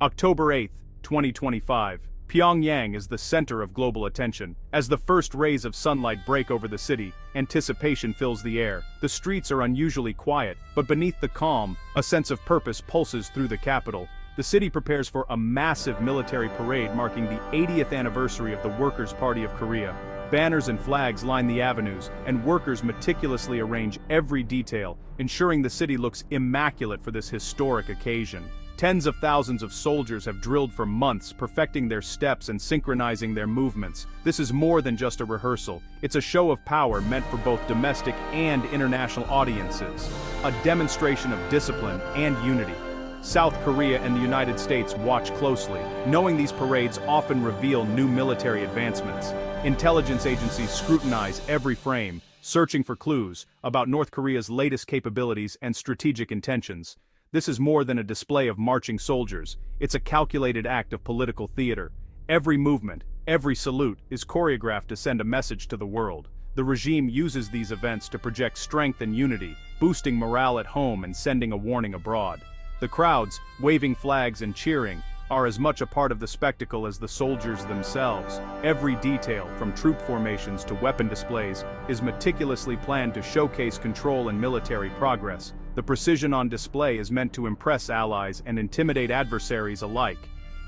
October 8, 2025. Pyongyang is the center of global attention. As the first rays of sunlight break over the city, anticipation fills the air. The streets are unusually quiet, but beneath the calm, a sense of purpose pulses through the capital. The city prepares for a massive military parade marking the 80th anniversary of the Workers' Party of Korea. Banners and flags line the avenues, and workers meticulously arrange every detail, ensuring the city looks immaculate for this historic occasion. Tens of thousands of soldiers have drilled for months, perfecting their steps and synchronizing their movements. This is more than just a rehearsal. It's a show of power meant for both domestic and international audiences. A demonstration of discipline and unity. South Korea and the United States watch closely, knowing these parades often reveal new military advancements. Intelligence agencies scrutinize every frame, searching for clues about North Korea's latest capabilities and strategic intentions. This is more than a display of marching soldiers, it's a calculated act of political theater. Every movement, every salute is choreographed to send a message to the world. The regime uses these events to project strength and unity, boosting morale at home and sending a warning abroad. The crowds, waving flags and cheering, are as much a part of the spectacle as the soldiers themselves. Every detail, from troop formations to weapon displays, is meticulously planned to showcase control and military progress. The precision on display is meant to impress allies and intimidate adversaries alike.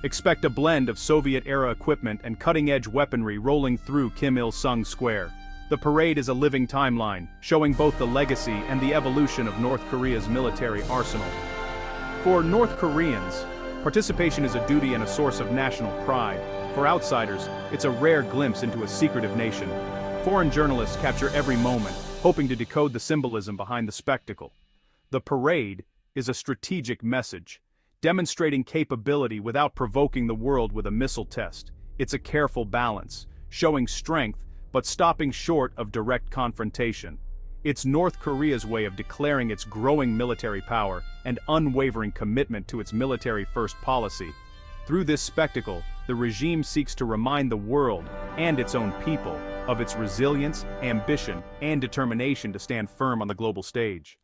Expect a blend of Soviet-era equipment and cutting-edge weaponry rolling through Kim Il-sung Square. The parade is a living timeline, showing both the legacy and the evolution of North Korea's military arsenal. For North Koreans, participation is a duty and a source of national pride. For outsiders, it's a rare glimpse into a secretive nation. Foreign journalists capture every moment, hoping to decode the symbolism behind the spectacle. The parade is a strategic message, demonstrating capability without provoking the world with a missile test. It's a careful balance, showing strength but stopping short of direct confrontation. It's North Korea's way of declaring its growing military power and unwavering commitment to its military-first policy. Through this spectacle, the regime seeks to remind the world, and its own people, of its resilience, ambition, and determination to stand firm on the global stage.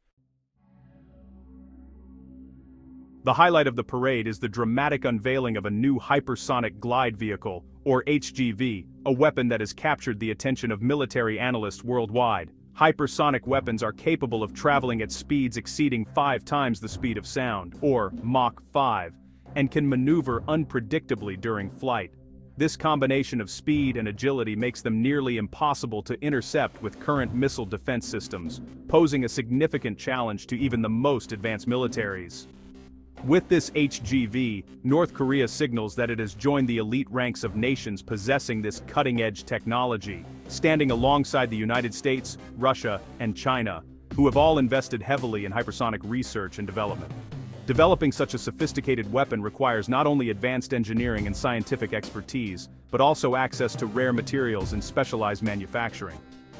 The highlight of the parade is the dramatic unveiling of a new hypersonic glide vehicle, or HGV, a weapon that has captured the attention of military analysts worldwide. Hypersonic weapons are capable of traveling at speeds exceeding 5 times the speed of sound, or Mach 5, and can maneuver unpredictably during flight. This combination of speed and agility makes them nearly impossible to intercept with current missile defense systems, posing a significant challenge to even the most advanced militaries. With this HGV, North Korea signals that it has joined the elite ranks of nations possessing this cutting-edge technology, standing alongside the United States, Russia, and China, who have all invested heavily in hypersonic research and development. Developing such a sophisticated weapon requires not only advanced engineering and scientific expertise, but also access to rare materials and specialized manufacturing.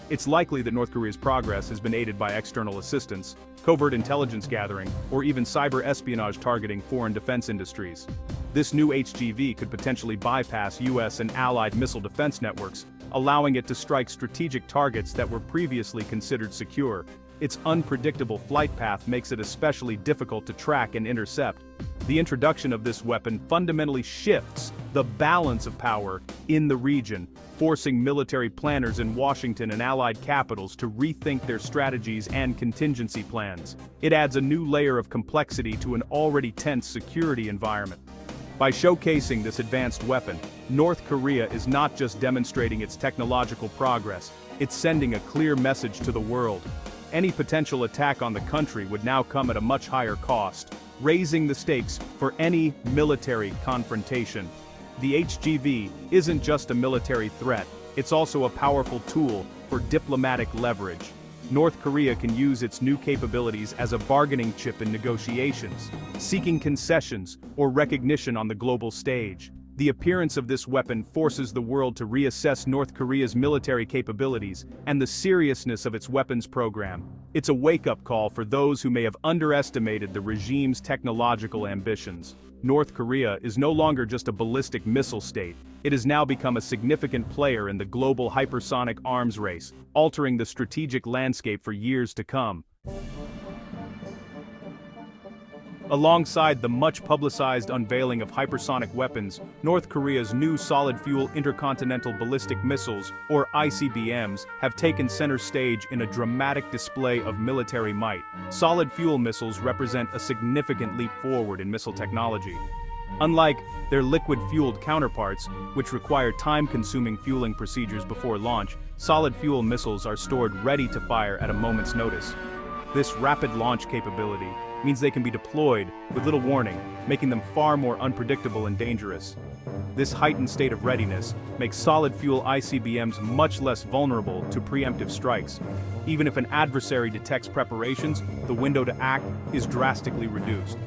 It's likely that North Korea's progress has been aided by external assistance, covert intelligence gathering, or even cyber espionage targeting foreign defense industries. This new HGV could potentially bypass US and allied missile defense networks, allowing it to strike strategic targets that were previously considered secure. Its unpredictable flight path makes it especially difficult to track and intercept. The introduction of this weapon fundamentally shifts the balance of power in the region, forcing military planners in Washington and allied capitals to rethink their strategies and contingency plans. It adds a new layer of complexity to an already tense security environment. By showcasing this advanced weapon, North Korea is not just demonstrating its technological progress, it's sending a clear message to the world. Any potential attack on the country would now come at a much higher cost, raising the stakes for any military confrontation. The HGV isn't just a military threat, it's also a powerful tool for diplomatic leverage. North Korea can use its new capabilities as a bargaining chip in negotiations, seeking concessions or recognition on the global stage. The appearance of this weapon forces the world to reassess North Korea's military capabilities and the seriousness of its weapons program. It's a wake-up call for those who may have underestimated the regime's technological ambitions. North Korea is no longer just a ballistic missile state, it has now become a significant player in the global hypersonic arms race, altering the strategic landscape for years to come. Alongside the much-publicized unveiling of hypersonic weapons, North Korea's new solid-fuel intercontinental ballistic missiles, or ICBMs, have taken center stage in a dramatic display of military might. Solid-fuel missiles represent a significant leap forward in missile technology. Unlike their liquid-fueled counterparts, which require time-consuming fueling procedures before launch, solid-fuel missiles are stored ready to fire at a moment's notice. This rapid launch capability means they can be deployed with little warning, making them far more unpredictable and dangerous. This heightened state of readiness makes solid-fuel ICBMs much less vulnerable to preemptive strikes. Even if an adversary detects preparations, the window to act is drastically reduced.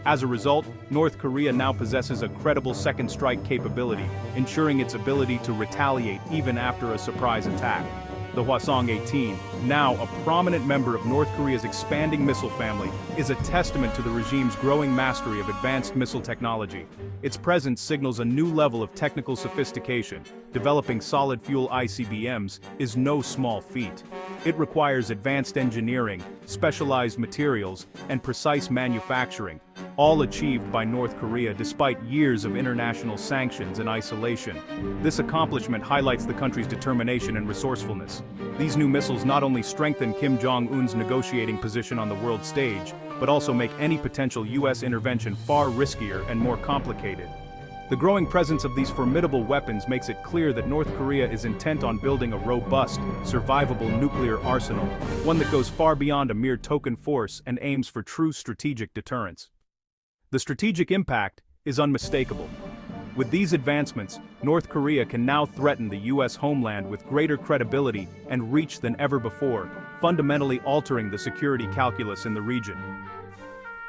As a result, North Korea now possesses a credible second strike capability, ensuring its ability to retaliate even after a surprise attack. The Hwasong-18, now a prominent member of North Korea's expanding missile family, is a testament to the regime's growing mastery of advanced missile technology. Its presence signals a new level of technical sophistication. Developing solid-fuel ICBMs is no small feat. It requires advanced engineering, specialized materials, and precise manufacturing, all achieved by North Korea despite years of international sanctions and isolation. This accomplishment highlights the country's determination and resourcefulness. These new missiles not only strengthen Kim Jong-un's negotiating position on the world stage, but also make any potential U.S. intervention far riskier and more complicated. The growing presence of these formidable weapons makes it clear that North Korea is intent on building a robust, survivable nuclear arsenal, one that goes far beyond a mere token force and aims for true strategic deterrence. The strategic impact is unmistakable. With these advancements, North Korea can now threaten the U.S. homeland with greater credibility and reach than ever before, fundamentally altering the security calculus in the region.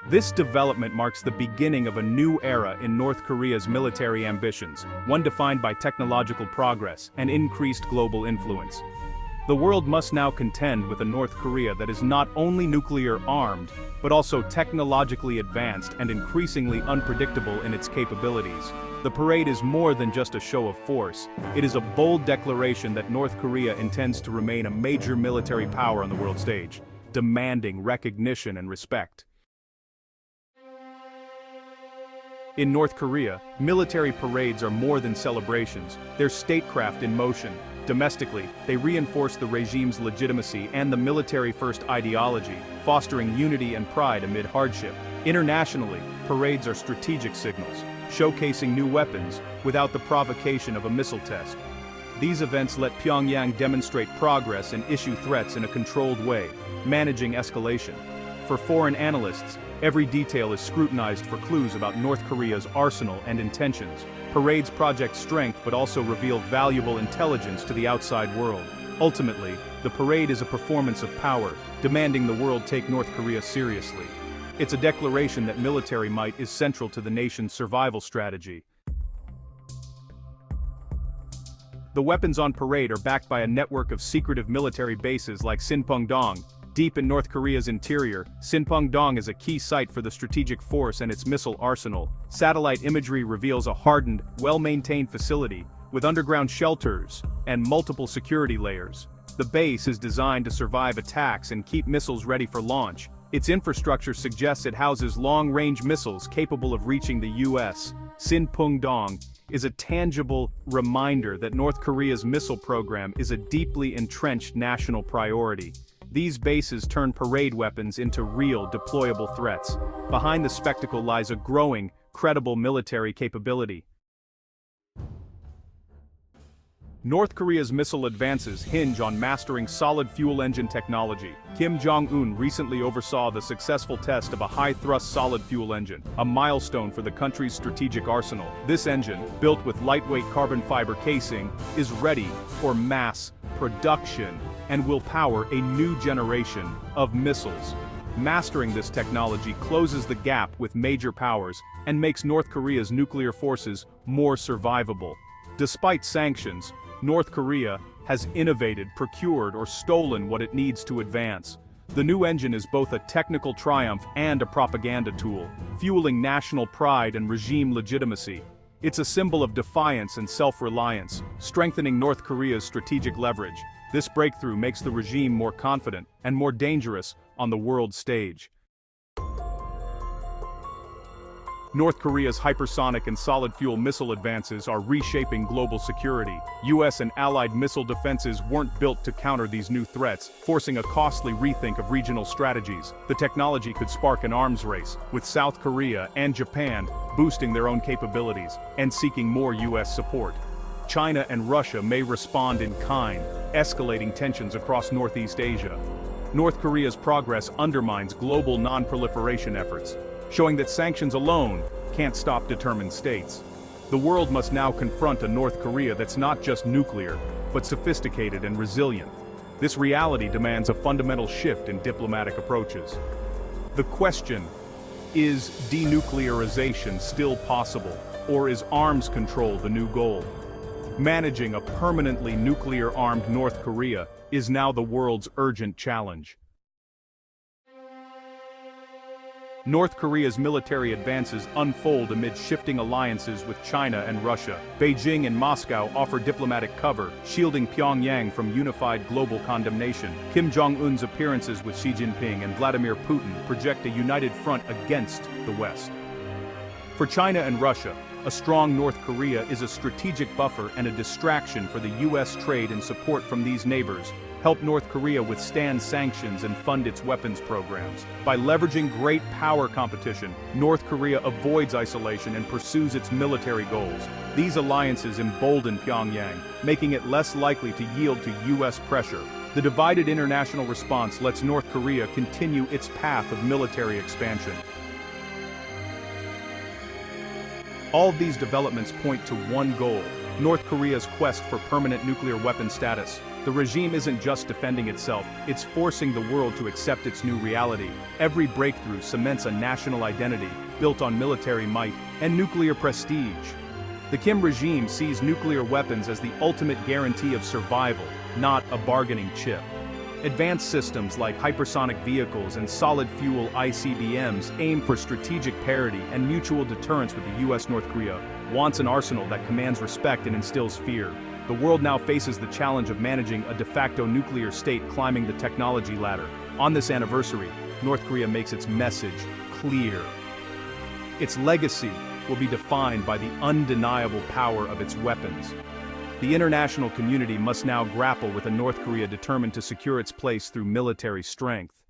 This development marks the beginning of a new era in North Korea's military ambitions, one defined by technological progress and increased global influence. The world must now contend with a North Korea that is not only nuclear-armed, but also technologically advanced and increasingly unpredictable in its capabilities. The parade is more than just a show of force. It is a bold declaration that North Korea intends to remain a major military power on the world stage, demanding recognition and respect. In North Korea, military parades are more than celebrations. They're statecraft in motion. Domestically, they reinforce the regime's legitimacy and the military-first ideology, fostering unity and pride amid hardship. Internationally, parades are strategic signals, showcasing new weapons without the provocation of a missile test. These events let Pyongyang demonstrate progress and issue threats in a controlled way, managing escalation. For foreign analysts, every detail is scrutinized for clues about North Korea's arsenal and intentions. Parades project strength but also reveal valuable intelligence to the outside world. Ultimately, the parade is a performance of power, demanding the world take North Korea seriously. It's a declaration that military might is central to the nation's survival strategy. The weapons on parade are backed by a network of secretive military bases like Sinpungdong. Deep in North Korea's interior, Sinpungdong is a key site for the strategic force and its missile arsenal. Satellite imagery reveals a hardened, well-maintained facility, with underground shelters and multiple security layers. The base is designed to survive attacks and keep missiles ready for launch. Its infrastructure suggests it houses long-range missiles capable of reaching the U.S. Sinpungdong is a tangible reminder that North Korea's missile program is a deeply entrenched national priority. These bases turn parade weapons into real, deployable threats. Behind the spectacle lies a growing, credible military capability. North Korea's missile advances hinge on mastering solid fuel engine technology. Kim Jong-un recently oversaw the successful test of a high-thrust solid fuel engine, a milestone for the country's strategic arsenal. This engine, built with lightweight carbon fiber casing, is ready for mass production and will power a new generation of missiles. Mastering this technology closes the gap with major powers and makes North Korea's nuclear forces more survivable. Despite sanctions, North Korea has innovated, procured, or stolen what it needs to advance. The new engine is both a technical triumph and a propaganda tool, fueling national pride and regime legitimacy. It's a symbol of defiance and self-reliance, strengthening North Korea's strategic leverage. This breakthrough makes the regime more confident and more dangerous on the world stage. North Korea's hypersonic and solid-fuel missile advances are reshaping global security. US and allied missile defenses weren't built to counter these new threats, forcing a costly rethink of regional strategies. The technology could spark an arms race, with South Korea and Japan boosting their own capabilities and seeking more US support. China and Russia may respond in kind, escalating tensions across Northeast Asia. North Korea's progress undermines global non-proliferation efforts, showing that sanctions alone can't stop determined states. The world must now confront a North Korea that's not just nuclear, but sophisticated and resilient. This reality demands a fundamental shift in diplomatic approaches. The question, is denuclearization still possible, or is arms control the new goal? Managing a permanently nuclear-armed North Korea is now the world's urgent challenge. North Korea's military advances unfold amid shifting alliances with China and Russia. Beijing and Moscow offer diplomatic cover, shielding Pyongyang from unified global condemnation. Kim Jong-un's appearances with Xi Jinping and Vladimir Putin project a united front against the West. For China and Russia, a strong North Korea is a strategic buffer and a distraction for the US. Trade and support from these neighbors help North Korea withstand sanctions and fund its weapons programs. By leveraging great power competition, North Korea avoids isolation and pursues its military goals. These alliances embolden Pyongyang, making it less likely to yield to US pressure. The divided international response lets North Korea continue its path of military expansion. All of these developments point to one goal: North Korea's quest for permanent nuclear weapon status. The regime isn't just defending itself, it's forcing the world to accept its new reality. Every breakthrough cements a national identity, built on military might and nuclear prestige. The Kim regime sees nuclear weapons as the ultimate guarantee of survival, not a bargaining chip. Advanced systems like hypersonic vehicles and solid-fuel ICBMs aim for strategic parity and mutual deterrence with the US. North Korea wants an arsenal that commands respect and instills fear. The world now faces the challenge of managing a de facto nuclear state climbing the technology ladder. On this anniversary, North Korea makes its message clear. Its legacy will be defined by the undeniable power of its weapons. The international community must now grapple with a North Korea determined to secure its place through military strength.